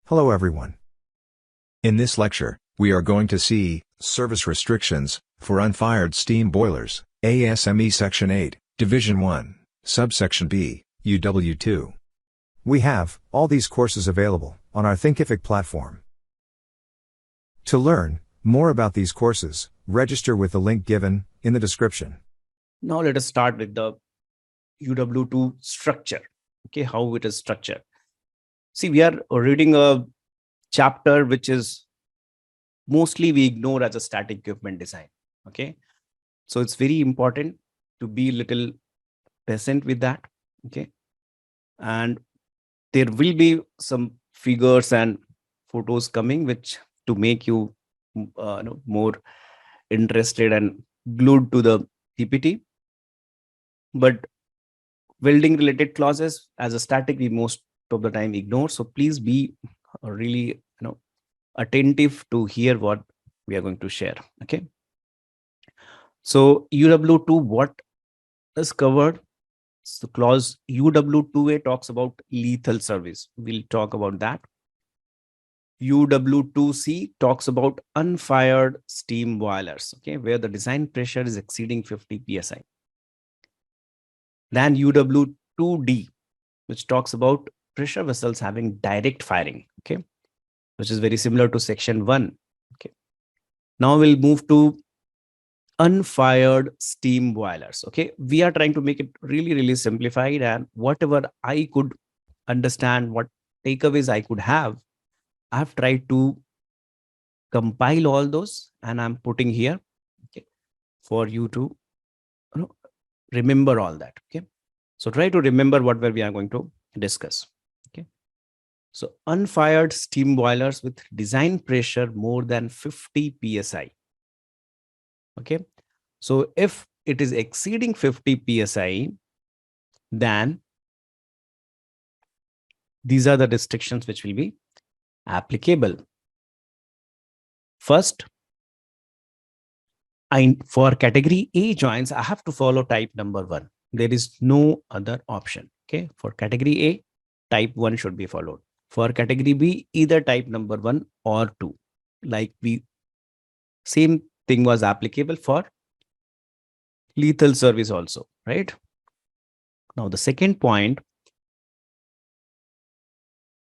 Hello everyone. In this lecture, we are going to see service restrictions for unfired steam boilers, ASME Section 8, Division 1, Subsection B, UW-2. We have all these courses available on our Thinkific platform. To learn more about these courses, register with the link given in the description. Now let us start with the UW-2 structure. Okay, how it is structured. See, we are reading a chapter which is mostly we ignore as a static equipment design. Okay, so it's very important to be little patient with that. Okay, and there will be some figures and photos coming which to make you more interested and glued to the PPT. But welding related clauses as a static we most of the time ignore. So please be really attentive to hear what we are going to share. Okay. So UW2, what is covered? So clause UW2A talks about lethal service. We'll talk about that. UW2C talks about unfired steam boilers, okay, where the design pressure is exceeding 50 psi. Then UW2D, which talks about pressure vessels having direct firing, okay, which is very similar to section 1. Okay. Now we'll move to unfired steam boilers. Okay, we are trying to make it really simplified, and whatever I could understand, what takeaways I could have, I've tried to compile all those and I'm putting here, okay, for you to remember all that. Okay, so try to remember what we are going to discuss. Okay, so unfired steam boilers with design pressure more than 50 psi. Okay, so if it is exceeding 50 psi, then these are the restrictions which will be applicable. First, for category A joints, I have to follow type number 1. There is no other option. Okay, for category A, type 1 should be followed. For category B, either type number 1 or 2. Like same thing was applicable for lethal service also, right? Now the second point,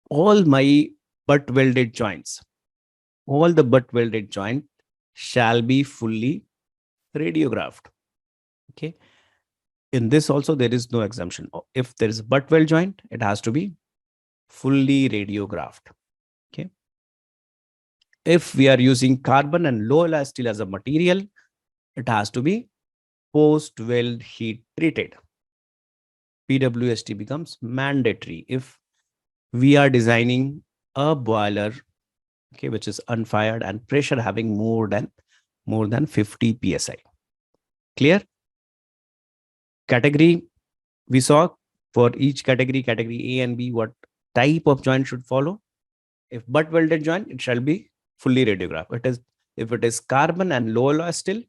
all my butt welded joints, all the butt welded joint shall be fully radiographed. Okay, in this also there is no exemption. If there is a butt weld joint, it has to be fully radiographed. Okay, if we are using carbon and low alloy steel as a material, it has to be post weld heat treated. PWHT becomes mandatory if we are designing a boiler, okay, which is unfired and pressure having more than 50 psi. Clear? Category we saw for each category A and B, what type of joint should follow. If butt welded joint, it shall be fully radiographed. If it is carbon and low alloy steel,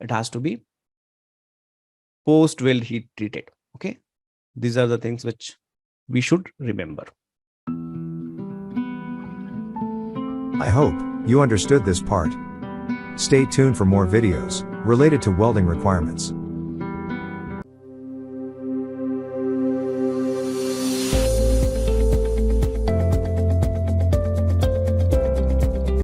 it has to be post weld heat treated. Okay, these are the things which we should remember. I hope you understood this part. Stay tuned for more videos related to welding requirements.